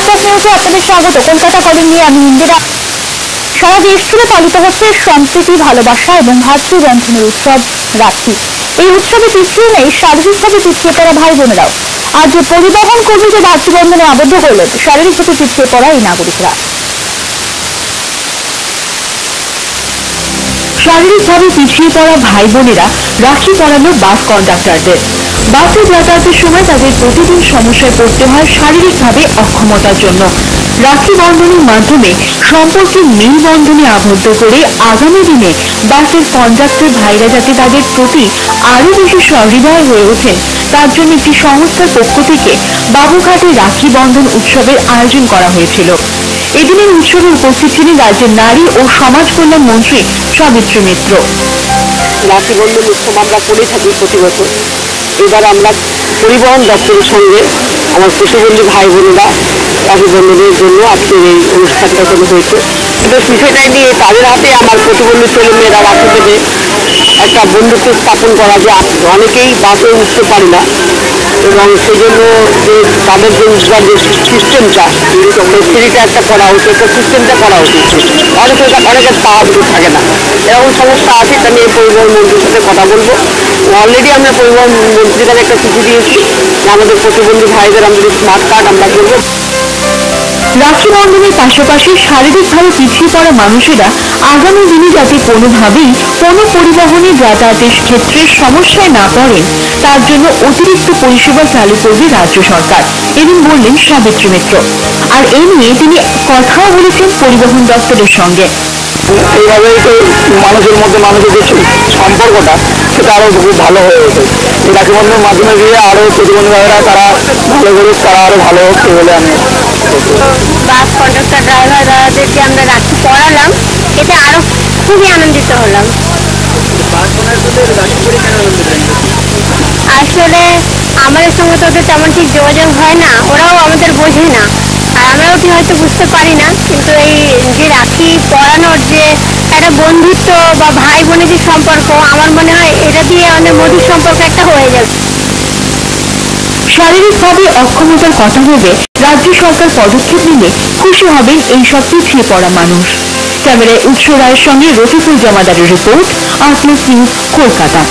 কলকাতা নিউজে আপনাদের স্বাগত। কলকাতা কলিং নিয়ে আমি ইন্দিরা। সারা দেশ জুড়ে পালিত হচ্ছে সম্প্রীতি, ভালোবাসা এবং ভাতৃবন্ধনের উৎসব রাখি। এই উৎসবে পিছিয়ে নেই শারীরিকভাবে পিছিয়ে পড়া ভাই বোনেরাও। আজ পরিবহন কর্মীদের ভাতৃবন্ধনে আবদ্ধ হলেন শারীরিকভাবে পিছিয়ে পড়া এই নাগরিকরা। শারীরিকভাবে পিছিয়ে পড়া ভাই বোনেরা রাখি পরানো বাস কন্ডাক্টরদের। বাসে যাতায়াতের সময় তাদের প্রতিদিন সমস্যায় পড়তে হয় শারীরিকভাবে অক্ষমতার জন্য। রাখি বন্ধনের মাধ্যমে সম্পর্কের মিল বন্ধনে আবদ্ধ করে আগামী দিনে বাসের কন্ডাক্টর ভাইরা যাতে তাদের প্রতি আরো বেশি সহৃদয় হয়ে ওঠেন, তার জন্য একটি সংস্থার পক্ষ থেকে বাবুঘাটে রাখি বন্ধন উৎসবের আয়োজন করা হয়েছিল। এদিনের উৎসবে উপস্থিত ছিলেন রাজ্যের নারী ও সমাজ কল্যাণ মন্ত্রী সাবিত্রী মিত্র। রাখি বন্ধন উৎসব আমরা করে থাকি প্রতি বছর। এবার আমরা পরিবহন দপ্তরের সঙ্গে আমার প্রতিবন্ধী ভাই বোনেরা রাখি বন্ধনের জন্য আজকের এই অনুষ্ঠানটা করা হয়েছে। কিন্তু বিষয়টা নিয়ে তাদের হাতে আমার প্রতিবন্ধী ছেলেমেয়েরা রাখি দেবে একটা বন্ধুত্ব স্থাপন করা, যে অনেকেই বাসে উঠতে পারে না এবং সেই জন্য যে তাদের যে উঠবার যে সিস্টেমটা ফেরিটা একটা করা উচিত, একটা সিস্টেমটা করা উচিত। অনেকের পা থাকে না, এরকম সমস্যা আছে। এটা নিয়ে পরিবহন মন্ত্রীর সাথে কথা বলবো। অলরেডি আমরা পরিবহন মন্ত্রীর কাছে একটা চিঠি দিয়েছি যে আমাদের প্রতিবন্ধী ভাইদের আমাদের স্মার্ট কার্ড আমরা করবো। রাখি বন্ধনের পাশাপাশি শারীরিকভাবে পিছিয়ে পড়া মানুষেরা আগামী দিনে যাতে কোনোভাবেই কোনো পরিবহনে যাতায়াতের ক্ষেত্রে সমস্যায় না পড়েন, তার জন্য অতিরিক্ত পরিষেবা চালু করবে রাজ্য সরকার, এদিন বললেন সাবিত্রী মিত্র। আর এই নিয়ে তিনি কথাও বলেছেন পরিবহন দপ্তরের সঙ্গে। এইভাবে মানুষের মধ্যে মানুষের যে সম্পর্কটা সেটা আরো খুব ভালো হয়ে ওঠে। এই রাখি বন্ধনের মাধ্যমে গিয়ে আরো প্রতিবন্ধী ভাইরা তারা ভালো করুক, তারা আরো ভালো হচ্ছে বলে আমি বাস কন্ডাক্টর ড্রাইভার দাদাদেরকে আমরা রাখি পড়ালাম, এতে আরো খুবই আনন্দিত হলাম। আসলে আমাদের সঙ্গে তো ওদের তেমন ঠিক যোগাযোগ হয় না, ওরাও আমাদের বোঝে না, আর আমরাও ঠিক হয়তো বুঝতে পারি না। কিন্তু এই যে রাখি পরানোর যে একটা বন্ধুত্ব বা ভাই বোনের যে সম্পর্ক, আমার মনে হয় এটা দিয়ে আমাদের মধুর সম্পর্ক একটা হয়ে যাবে। শারীরিকভাবে অক্ষমতার কথা ভেবে রাজ্য সরকার পদক্ষেপ নিলে খুশি হবেন এইসব পিছিয়ে পড়া মানুষ। ক্যামেরায় উৎস রায়ের সঙ্গে রফিকুল জমাদারের রিপোর্ট, আজ নিউজ, কলকাতা।